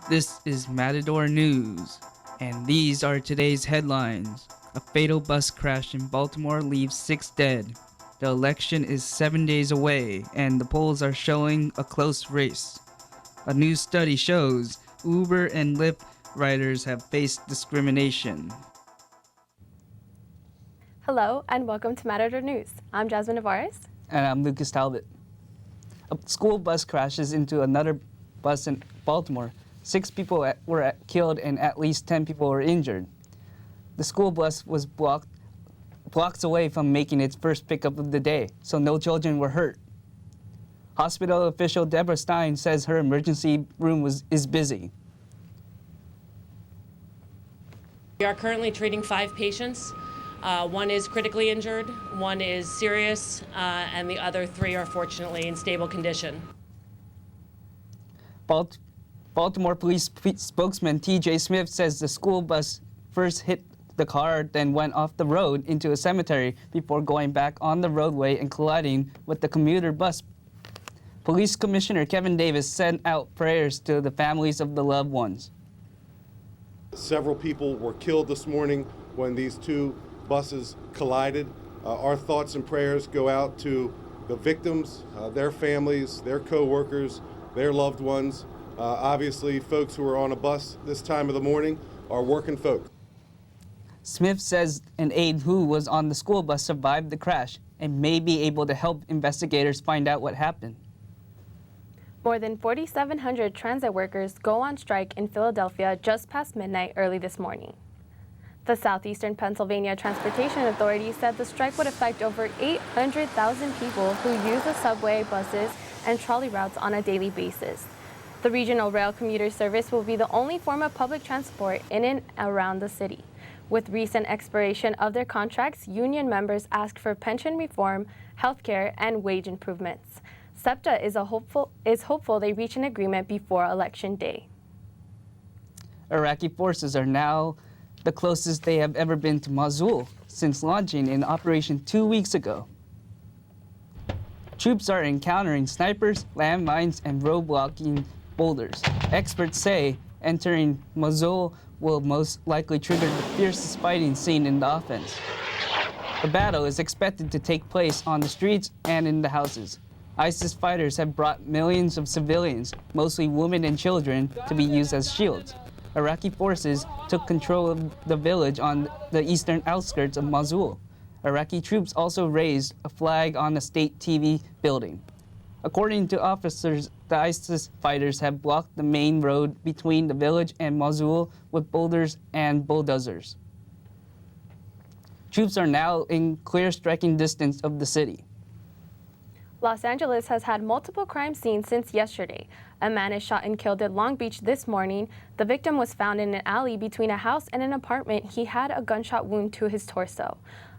This is Matador News, and these are today's headlines. A fatal bus crash in Baltimore leaves 6 dead. The election is 7 days away, and the polls are showing a close race. A new study shows Uber and Lyft riders have faced discrimination. Hello, and welcome to Matador News. I'm Jasmin Nevarez. And I'm Lucas Talbot. A school bus crashes into another bus in Baltimore. 6 people were killed and at least 10 people were injured. The school bus was blocks away from making its first pickup of the day, so no children were hurt. Hospital official Deborah Stein says her emergency room is busy. We are currently treating 5 patients. One is critically injured, one is serious, and the other 3 are fortunately in stable condition. Baltimore police spokesman T.J. Smith says the school bus first hit the car, then went off the road into a cemetery before going back on the roadway and colliding with the commuter bus. Police Commissioner Kevin Davis sent out prayers to the families of the loved ones. Several people were killed this morning when these 2 buses collided. Our thoughts and prayers go out to the victims, their families, their co-workers, their loved ones. Obviously, folks who are on a bus this time of the morning are working folk. Smith says an aide who was on the school bus survived the crash and may be able to help investigators find out what happened. More than 4,700 transit workers go on strike in Philadelphia just past midnight early this morning. The Southeastern Pennsylvania Transportation Authority said the strike would affect over 800,000 people who use the subway, buses, and trolley routes on a daily basis. The regional rail commuter service will be the only form of public transport in and around the city. With recent expiration of their contracts, union members asked for pension reform, health care, and wage improvements. SEPTA is hopeful they reach an agreement before Election Day. Iraqi forces are now the closest they have ever been to Mosul since launching an operation 2 weeks ago. Troops are encountering snipers, landmines, and roadblocking boulders. Experts say entering Mosul will most likely trigger the fiercest fighting seen in the offense. The battle is expected to take place on the streets and in the houses. ISIS fighters have brought millions of civilians, mostly women and children, to be used as shields. Iraqi forces took control of the village on the eastern outskirts of Mosul. Iraqi troops also raised a flag on the state TV building. According to officers, the ISIS fighters have blocked the main road between the village and Mosul with boulders and bulldozers. Troops are now in clear striking distance of the city. Los Angeles has had multiple crime scenes since yesterday. A man is shot and killed at Long Beach this morning. The victim was found in an alley between a house and an apartment. He had a gunshot wound to his torso.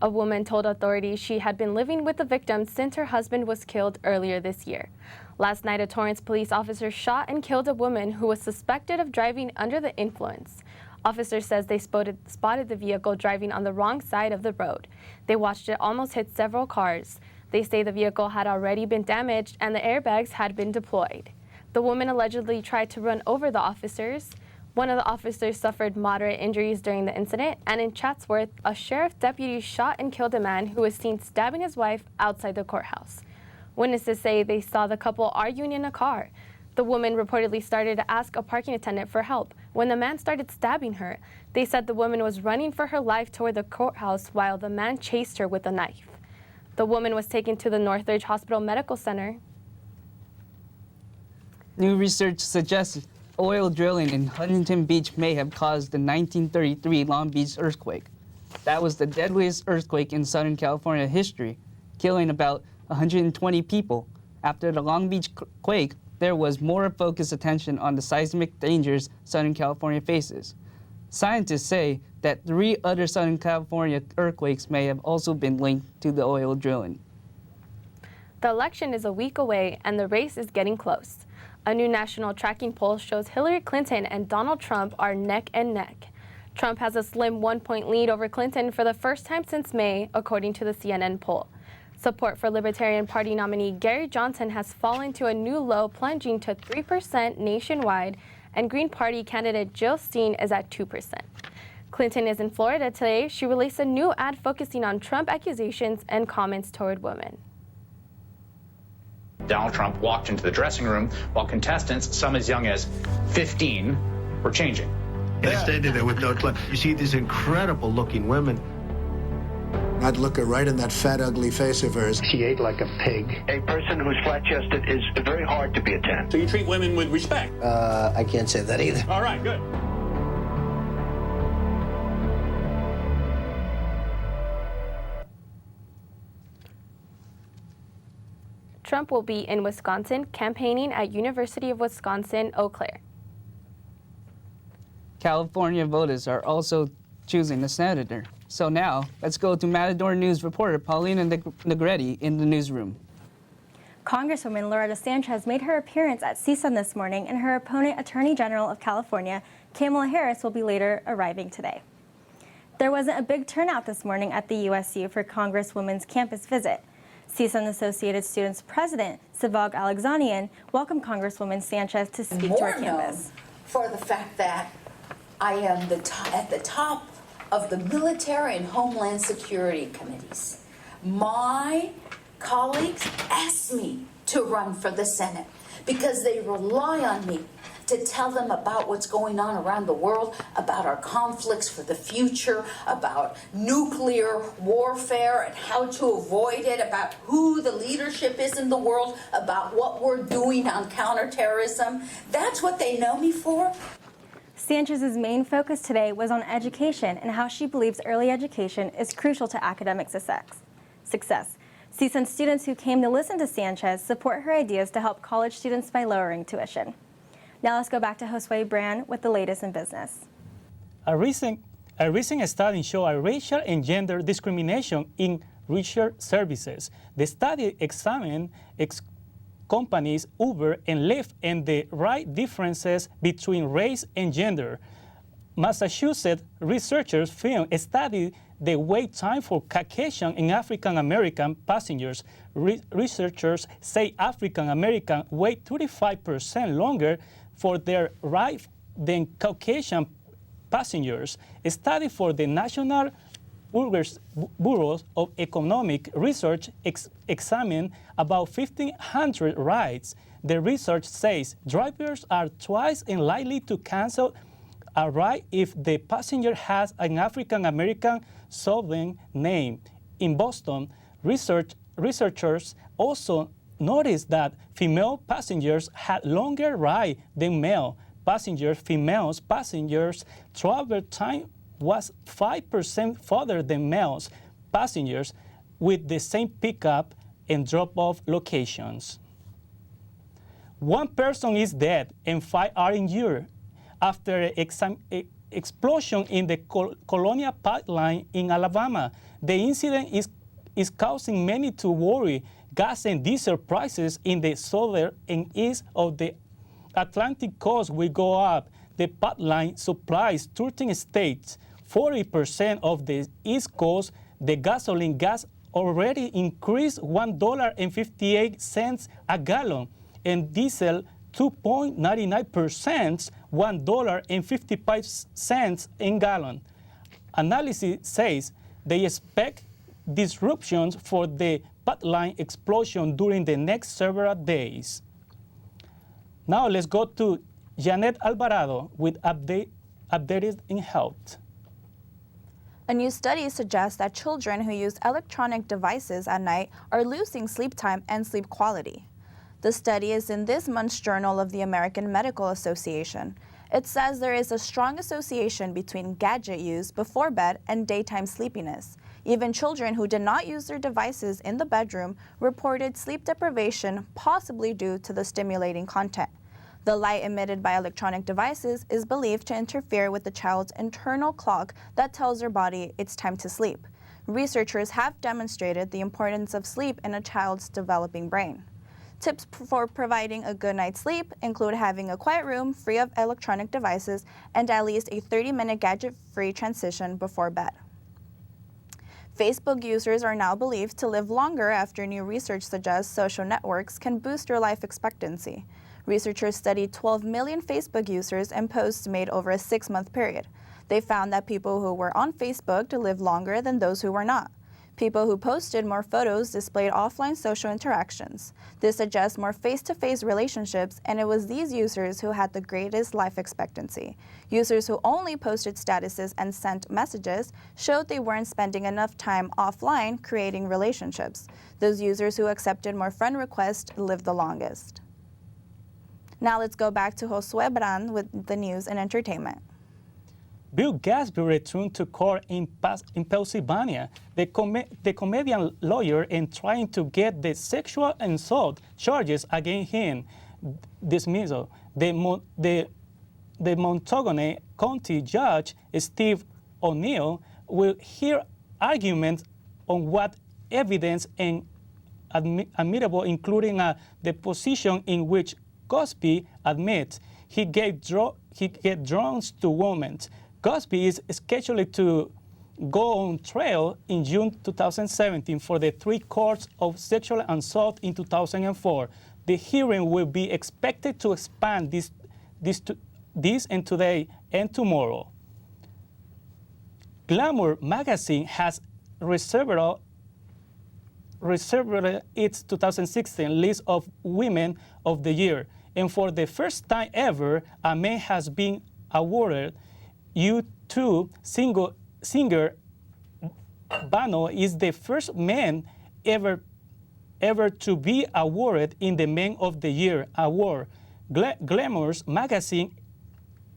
A woman told authorities she had been living with the victim since her husband was killed earlier this year. Last night, a Torrance police officer shot and killed a woman who was suspected of driving under the influence. Officers says they spotted the vehicle driving on the wrong side of the road. They watched it almost hit several cars. They say the vehicle had already been damaged and the airbags had been deployed. The woman allegedly tried to run over the officers. One of the officers suffered moderate injuries during the incident, and in Chatsworth, a sheriff deputy shot and killed a man who was seen stabbing his wife outside the courthouse. Witnesses say they saw the couple arguing in a car. The woman reportedly started to ask a parking attendant for help when the man started stabbing her. They said the woman was running for her life toward the courthouse while the man chased her with a knife. The woman was taken to the Northridge Hospital Medical Center. New research suggests oil drilling in Huntington Beach may have caused the 1933 Long Beach earthquake. That was the deadliest earthquake in Southern California history, killing about 120 people. After the Long Beach quake, there was more focused attention on the seismic dangers Southern California faces. Scientists say that 3 other Southern California earthquakes may have also been linked to the oil drilling. The election is a week away and the race is getting close. A new national tracking poll shows Hillary Clinton and Donald Trump are neck and neck. Trump has a slim 1-point lead over Clinton for the first time since May, according to the CNN poll. Support for Libertarian Party nominee Gary Johnson has fallen to a new low, plunging to 3% nationwide and Green Party candidate Jill Stein is at 2%. Clinton is in Florida today. She released a new ad focusing on Trump accusations and comments toward women. Donald Trump walked into the dressing room while contestants, some as young as 15, were changing. I standing there with no clothes. You see these incredible looking women. I'd look her right in that fat, ugly face of hers. She ate like a pig. A person who's flat-chested is very hard to be a 10. So you treat women with respect? I can't say that either. All right, good. Trump will be in Wisconsin campaigning at University of Wisconsin-Eau Claire. California voters are also choosing a senator. So now, let's go to Matador News reporter Paulina Negretti in the newsroom. Congresswoman Loretta Sanchez made her appearance at CSUN this morning, and her opponent, Attorney General of California, Kamala Harris, will be later arriving today. There wasn't a big turnout this morning at the USU for Congresswoman's campus visit. CSUN Associated Students President Savag Alexanian welcomed Congresswoman Sanchez to speak to our campus. For the fact that I am at the top of the military and homeland security committees. My colleagues asked me to run for the Senate because they rely on me to tell them about what's going on around the world, about our conflicts for the future, about nuclear warfare and how to avoid it, about who the leadership is in the world, about what we're doing on counterterrorism. That's what they know me for. Sanchez's main focus today was on education and how she believes early education is crucial to academic success. CSUN students who came to listen to Sanchez support her ideas to help college students by lowering tuition. Now let's go back to Josue Bran with the latest in business. A recent study showed a racial and gender discrimination in research services. The study examined companies Uber and Lyft and the right differences between race and gender. Massachusetts researchers filmed a study the wait time for Caucasian and African American passengers. Researchers say African Americans wait 35% longer for their ride than Caucasian passengers. A study for the National Bureau of Economic Research examined about 1,500 rides. The research says drivers are twice as likely to cancel a ride if the passenger has an African American southern name. In Boston, researchers also noticed that female passengers had longer ride than male passengers. Female passengers' travel time was 5% further than male passengers with the same pickup and drop-off locations. One person is dead and 5 are injured after an explosion in the Colonial Pipeline in Alabama. The incident is causing many to worry. Gas and diesel prices in the southern and east of the Atlantic coast will go up. The pipeline supplies 13 states. 40% of the East Coast, the gasoline gas already increased $1.58 a gallon, and diesel 2.99%, $1.55 a gallon. Analysis says they expect disruptions for the pipeline explosion during the next several days. Now let's go to Jannette Albarado with updated in health. A new study suggests that children who use electronic devices at night are losing sleep time and sleep quality. The study is in this month's Journal of the American Medical Association. It says there is a strong association between gadget use before bed and daytime sleepiness. Even children who did not use their devices in the bedroom reported sleep deprivation, possibly due to the stimulating content. The light emitted by electronic devices is believed to interfere with the child's internal clock that tells their body it's time to sleep. Researchers have demonstrated the importance of sleep in a child's developing brain. Tips for providing a good night's sleep include having a quiet room free of electronic devices and at least a 30-minute gadget-free transition before bed. Facebook users are now believed to live longer after new research suggests social networks can boost your life expectancy. Researchers studied 12 million Facebook users and posts made over a 6-month period. They found that people who were on Facebook lived longer than those who were not. People who posted more photos displayed offline social interactions. This suggests more face-to-face relationships, and it was these users who had the greatest life expectancy. Users who only posted statuses and sent messages showed they weren't spending enough time offline creating relationships. Those users who accepted more friend requests lived the longest. Now let's go back to Josue Bran with the news and entertainment. Bill Gadsby returned to court in Pennsylvania. The comedian lawyer in trying to get the sexual assault charges against him dismissal. The Montgomery County Judge Steve O'Neill will hear arguments on what evidence and admissible, including the position in which Gadsby admits he gave drones to women. Gadsby is scheduled to go on trial in June 2017 for the 3 counts of sexual assault in 2004. The hearing will be expected to expand this and today and tomorrow. Glamour magazine has reserved its 2016 list of Women of the Year, and for the first time ever, a man has been awarded. U2 singer Bono is the first man ever to be awarded in the Man of the Year award. Glamour's magazine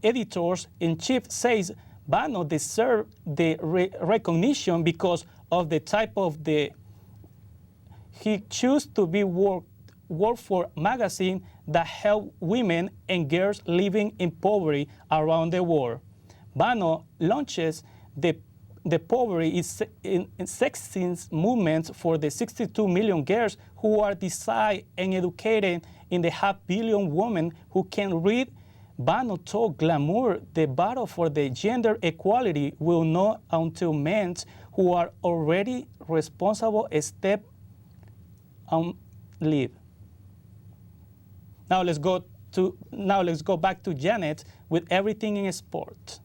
editor-in-chief says Bono deserved the recognition because of the type of he chose to be work for magazine that help women and girls living in poverty around the world. Bono launches the poverty in sexist movement for the 62 million girls who are decided and educated in the 500 million women who can read. Bono told Glamour the battle for the gender equality will not until men who are already responsible step on leave. Now let's go back to Jannette with everything in sport.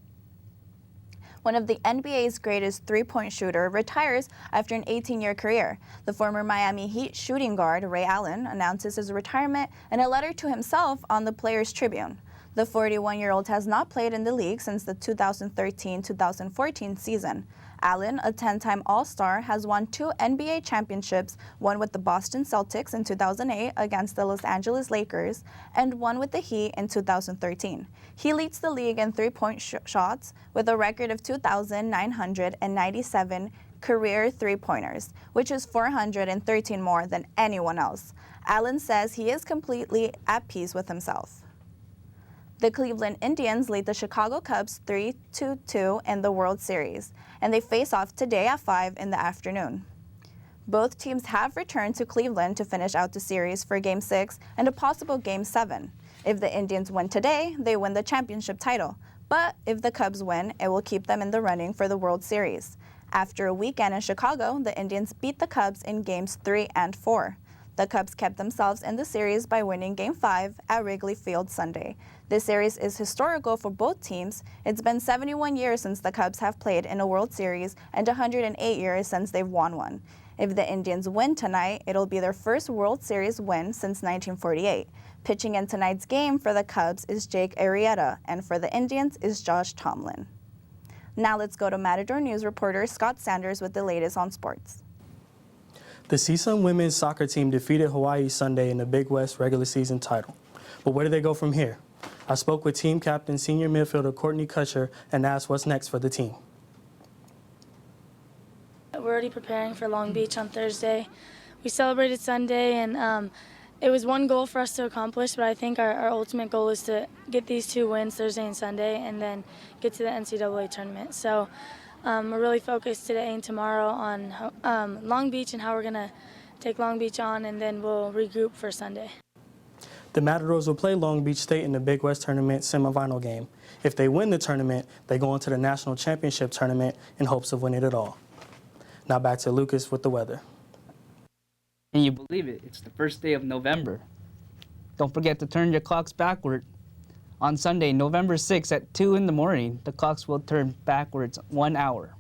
One of the NBA's greatest three-point shooter retires after an 18-year career. The former Miami Heat shooting guard, Ray Allen, announces his retirement in a letter to himself on the Players Tribune. The 41-year-old has not played in the league since the 2013-2014 season. Allen, a 10-time All-Star, has won 2 NBA championships, one with the Boston Celtics in 2008 against the Los Angeles Lakers, and one with the Heat in 2013. He leads the league in three-point shots with a record of 2,997 career three-pointers, which is 413 more than anyone else. Allen says he is completely at peace with himself. The Cleveland Indians lead the Chicago Cubs 3-2 in the World Series, and they face off today at 5 in the afternoon. Both teams have returned to Cleveland to finish out the series for Game 6 and a possible Game 7. If the Indians win today, they win the championship title. But if the Cubs win, it will keep them in the running for the World Series. After a weekend in Chicago, the Indians beat the Cubs in Games 3 and 4. The Cubs kept themselves in the series by winning Game 5 at Wrigley Field Sunday. This series is historical for both teams. It's been 71 years since the Cubs have played in a World Series and 108 years since they've won one. If the Indians win tonight, it'll be their first World Series win since 1948. Pitching in tonight's game for the Cubs is Jake Arrieta, and for the Indians is Josh Tomlin. Now let's go to Matador News reporter Scott Sanders with the latest on sports. The CSUN women's soccer team defeated Hawaii Sunday in the Big West regular season title. But where do they go from here? I spoke with team captain, senior midfielder Courtney Kutcher, and asked what's next for the team. We're already preparing for Long Beach on Thursday. We celebrated Sunday, and it was one goal for us to accomplish, but I think our ultimate goal is to get these 2 wins Thursday and Sunday and then get to the NCAA tournament. So we're really focused today and tomorrow on Long Beach and how we're going to take Long Beach on, and then we'll regroup for Sunday. The Matadors will play Long Beach State in the Big West Tournament semifinal game. If they win the tournament, they go into the National Championship Tournament in hopes of winning it all. Now back to Lucas with the weather. Can you believe it? It's the first day of November. Don't forget to turn your clocks backward. On Sunday, November 6th at 2 in the morning, the clocks will turn backwards 1 hour.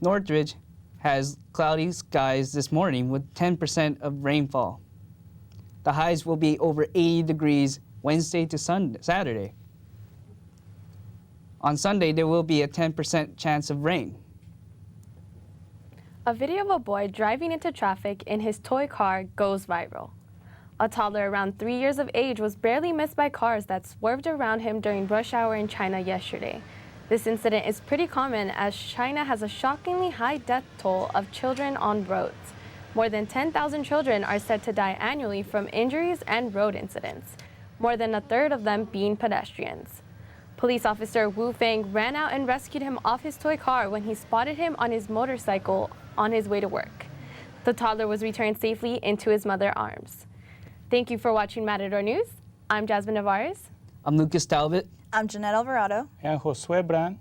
Northridge has cloudy skies this morning with 10% of rainfall. The highs will be over 80 degrees Wednesday to Saturday. On Sunday, there will be a 10% chance of rain. A video of a boy driving into traffic in his toy car goes viral. A toddler around 3 years of age was barely missed by cars that swerved around him during rush hour in China yesterday. This incident is pretty common as China has a shockingly high death toll of children on roads. More than 10,000 children are said to die annually from injuries and road incidents, more than a third of them being pedestrians. Police officer Wu Feng ran out and rescued him off his toy car when he spotted him on his motorcycle on his way to work. The toddler was returned safely into his mother's arms. Thank you for watching Matador News. I'm Jasmin Nevarez. I'm Lucas Talbot. I'm Jannette Alvarado. And Josue Bran.